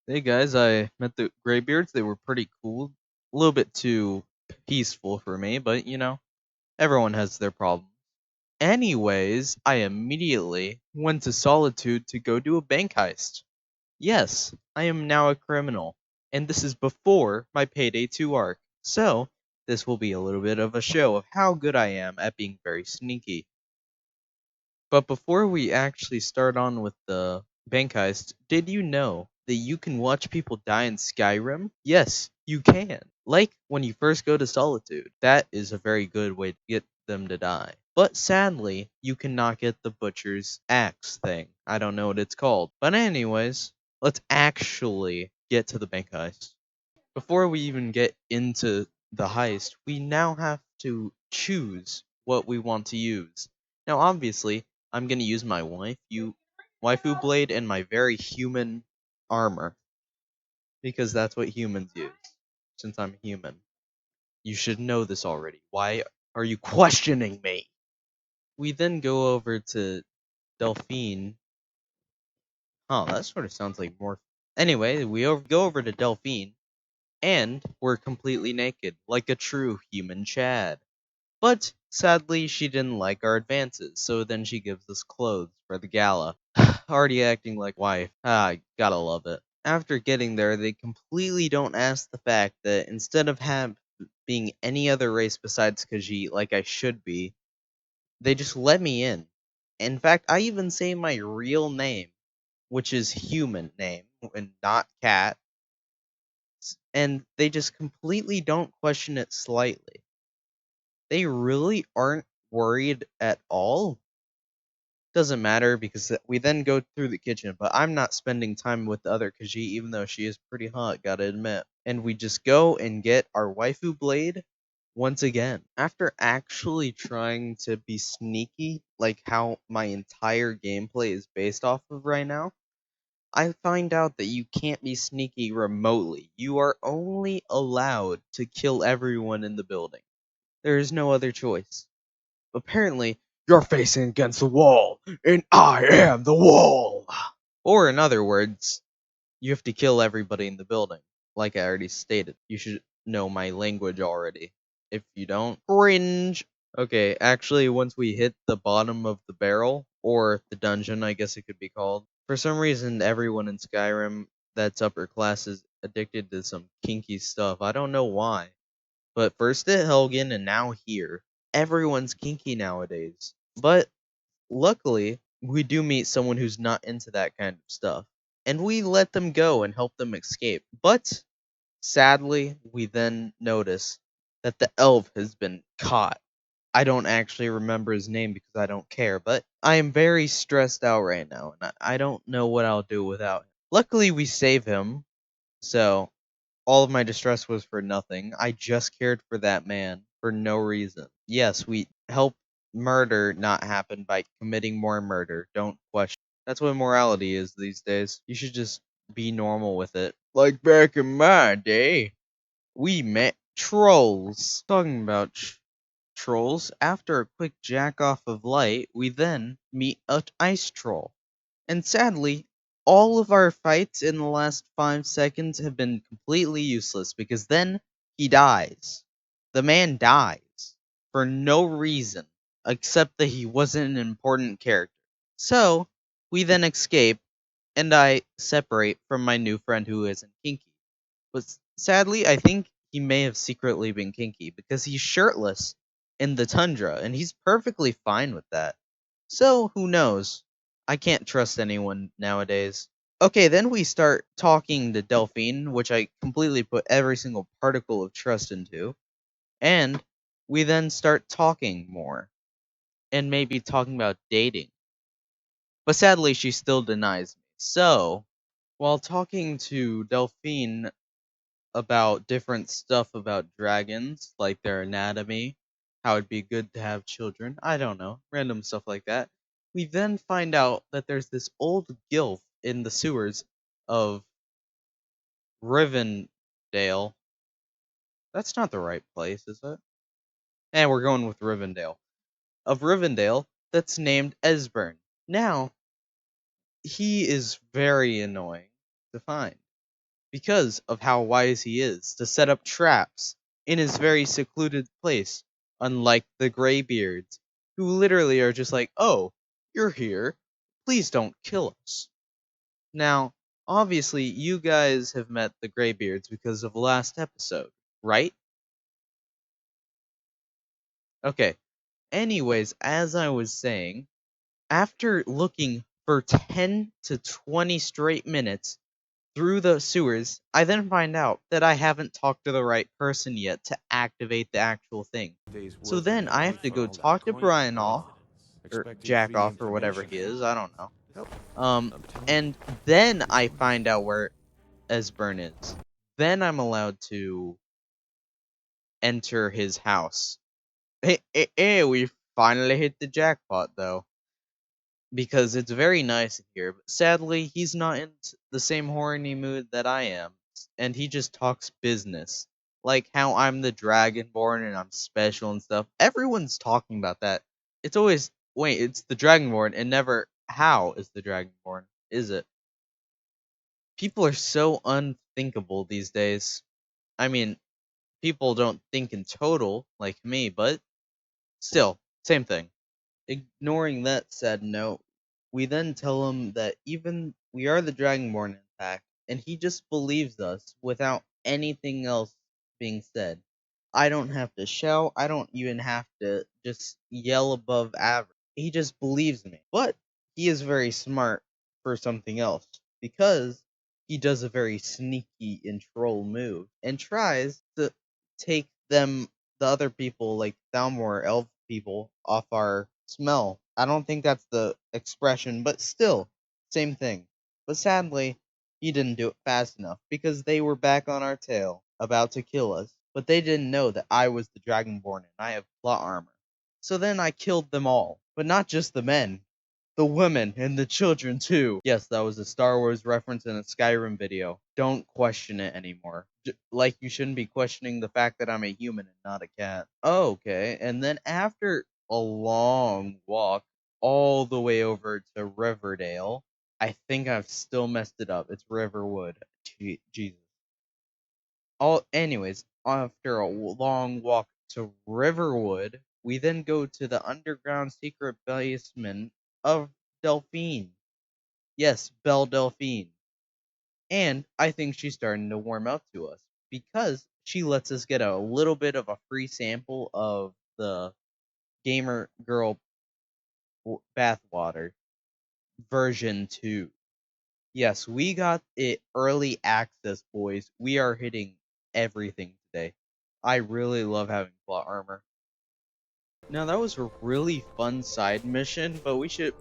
Hey guys, I met the Graybeards. They were pretty cool. A little bit too peaceful for me, but everyone has their problems. Anyways, I immediately went to Solitude to go do a bank heist. Yes, I am now a criminal, and this is before my Payday 2 arc. So, this will be a little bit of a show of how good I am at being very sneaky. But before we actually start on with the bank heist, did you know that you can watch people die in Skyrim? Yes, you can. Like when you first go to Solitude, that is a very good way to get them to die. But sadly, you cannot get the Butcher's Axe thing. I don't know what it's called. But anyways, let's actually get to the bank heist. Before we even get into the heist, we now have to choose what we want to use. Now, obviously, I'm going to use my waifu blade and my very human armor because that's what humans use. Since I'm human, you should know this already. Why are you questioning me? We then go over to Delphine. Oh, that sort of sounds like more. Anyway, go over to Delphine and we're completely naked, like a true human Chad. But sadly, she didn't like our advances, so then she gives us clothes for the gala. Already acting like wife. I gotta love it. After getting there, they completely don't ask the fact that instead of being any other race besides Khajiit like I should be, they just let me in. In fact, I even say my real name, which is human name and not cat, and they just completely don't question it slightly. They really aren't worried at all. Doesn't matter because we then go through the kitchen, but I'm not spending time with the other Khajiit, even though she is pretty hot, gotta admit. And we just go and get our waifu blade once again. After actually trying to be sneaky, like how my entire gameplay is based off of right now, I find out that you can't be sneaky remotely. You are only allowed to kill everyone in the building. There is no other choice. Apparently, you're facing against the wall, and I am the wall. Or, in other words, you have to kill everybody in the building. Like I already stated, you should know my language already. If you don't, cringe. Okay, actually, once we hit the bottom of the barrel, or the dungeon, I guess it could be called, for some reason, everyone in Skyrim that's upper class is addicted to some kinky stuff. I don't know why. But first at Helgen and now here, everyone's kinky nowadays. But luckily, we do meet someone who's not into that kind of stuff. And we let them go and help them escape. But sadly, we then notice that the elf has been caught. I don't actually remember his name because I don't care, but I am very stressed out right now, and I don't know what I'll do without him. Luckily, we save him, so all of my distress was for nothing. I just cared for that man for no reason. Yes, we help murder not happen by committing more murder. Don't question. That's what morality is these days. You should just be normal with it. Like back in my day, we met trolls. Talking about trolls, after a quick jack off of light, we then meet an ice troll. And sadly, all of our fights in the last 5 seconds have been completely useless because then he dies. The man dies for no reason except that he wasn't an important character. So, we then escape and I separate from my new friend who isn't kinky. But sadly, I think he may have secretly been kinky because he's shirtless in the tundra and he's perfectly fine with that. So, who knows? I can't trust anyone nowadays. Okay, then we start talking to Delphine, which I completely put every single particle of trust into. And we then start talking more. And maybe talking about dating. But sadly, she still denies me. So, while talking to Delphine about different stuff about dragons, like their anatomy, how it'd be good to have children. I don't know, random stuff like that. We then find out that there's this old gilf in the sewers of Rivendale. That's not the right place, is it? And we're going with Rivendale. Of Rivendale, that's named Esbern. Now, he is very annoying to find. because of how wise he is to set up traps in his very secluded place, unlike the Greybeards, who literally are just like, oh, you're here, please don't kill us. Now, obviously, you guys have met the Greybeards because of the last episode, right? Okay, anyways, as I was saying, after looking for 10 to 20 straight minutes through the sewers, I then find out that I haven't talked to the right person yet to activate the actual thing. So then I have to go talk to Brian off, or Jack off, or whatever he is, I don't know. And then I find out where Esbern is. Then I'm allowed to enter his house. Hey, we finally hit the jackpot, though. Because it's very nice in here, but sadly, he's not in the same horny mood that I am, and he just talks business. Like how I'm the Dragonborn and I'm special and stuff. Everyone's talking about that. It's always, wait, it's the Dragonborn, and never, how is the Dragonborn? Is it? People are so unthinkable these days. I mean, people don't think in total, like me, but still, same thing. Ignoring that sad note, we then tell him that even we are the Dragonborn in fact, and he just believes us without anything else being said. I don't have to shout, I don't even have to just yell above average. He just believes me. But he is very smart for something else, because he does a very sneaky and troll move and tries to take the other people, like Thalmor elf people, off our smell. I don't think that's the expression, but still, same thing. But sadly, he didn't do it fast enough because they were back on our tail, about to kill us. But they didn't know that I was the Dragonborn and I have plot armor. So then I killed them all. But not just the men, the women and the children too. Yes, that was a Star Wars reference in a Skyrim video. Don't question it anymore. Like you shouldn't be questioning the fact that I'm a human and not a cat. Okay, and then after a long walk all the way over to Riverdale, I think I've still messed it up. It's Riverwood. Jesus. Anyways, after a long walk to Riverwood, we then go to the underground secret basement of Delphine. Yes, Belle Delphine. And I think she's starting to warm up to us because she lets us get a little bit of a free sample of the Gamer Girl bathwater version 2. Yes, we got it early access, boys. We are hitting everything today. I really love having plot armor. Now that was a really fun side mission, but we should...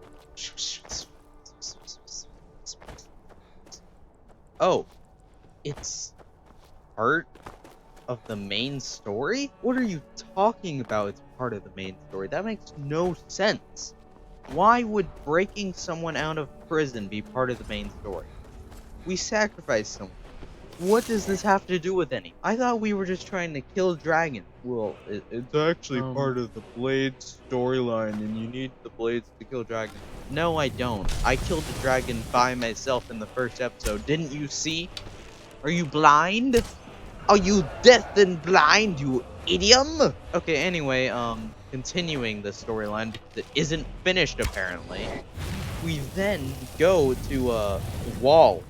Oh, it's part of the main story? What are you talking about? It's part of the main story. That makes no sense. Why would breaking someone out of prison be part of the main story? We sacrificed someone. What does this have to do with any? I thought we were just trying to kill dragons. Well, it's actually part of the Blades storyline, and you need the Blades to kill dragons. No, I don't. I killed the dragon by myself in the first episode. Didn't you see? Are you blind? Are you deaf and blind, you idiom? Okay, anyway, continuing the storyline because it isn't finished apparently. We then go to a wall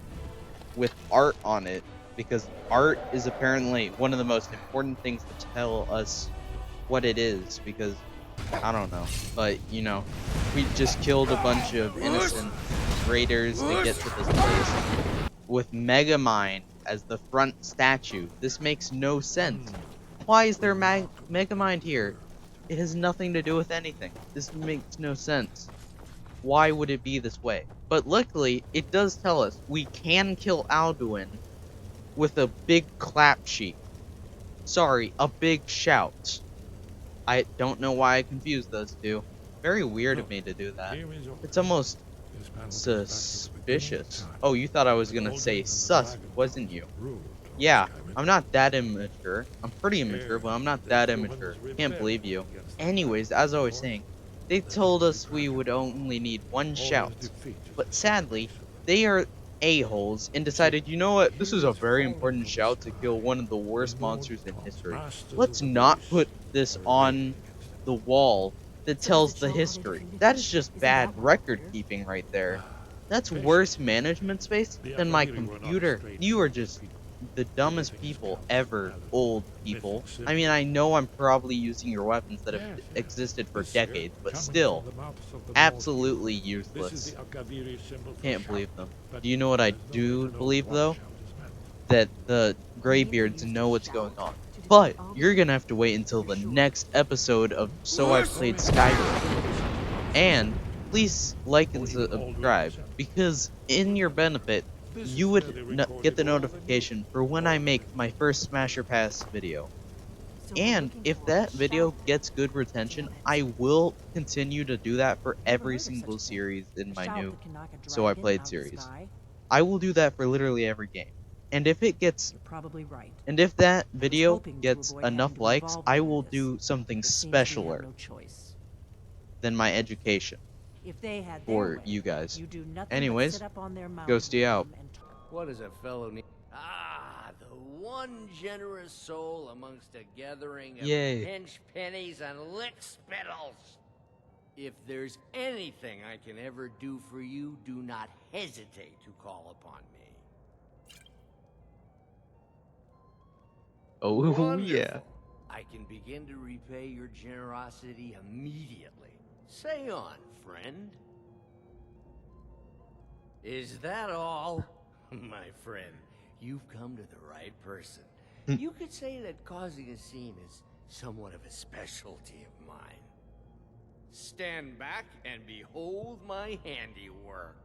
with art on it because art is apparently one of the most important things to tell us what it is, because I don't know, but you know, we just killed a bunch of innocent raiders to get to this place with Megamind as the front statue. This makes no sense. Why is there Megamind here? It has nothing to do with anything. This makes no sense. Why would it be this way? But luckily, it does tell us we can kill Alduin with a big clap sheet. Sorry, a big shout. I don't know why I confused those two. Very weird of me to do that. It's almost suspicious. Oh, you thought I was gonna say sus, wasn't you? Yeah, I'm not that immature. I'm pretty immature, but I'm not that immature. Can't believe you. Anyways, as I was saying, they told us we would only need one shout. But sadly, they are a-holes and decided, you know what, this is a very important shout to kill one of the worst monsters in history. Let's not put this on the wall that tells the history. That is just bad record keeping right there. That's worse management space than my computer. You are just the dumbest people ever, old people. I mean, I know I'm probably using your weapons that have existed for decades, but still, absolutely useless. Can't believe them. Do you know what I do believe, though? That the Greybeards know what's going on. But you're gonna have to wait until the next episode of So I Played Skyrim. And please like and subscribe, because in your benefit, you would get the notification for when I make my first Smasher Pass video. And if that video gets good retention, I will continue to do that for every single series in my new So I Played series. I will do that for literally every game. And if it gets and if that video gets enough likes, I will do something specialer than my education for you guys. Anyways, Ghosty out. What does a fellow need? Ah, the one generous soul amongst a gathering of Yay. pinch pennies and lick spittles. If there's anything I can ever do for you, do not hesitate to call upon me. Oh, Wonderful. yeah. I can begin to repay your generosity immediately. Say on, friend. Is that all? My friend, you've come to the right person. You could say that causing a scene is somewhat of a specialty of mine. Stand back and behold my handiwork.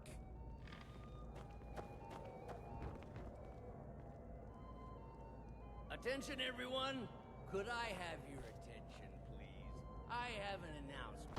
Attention, everyone. Could I have your attention, please? I have an announcement.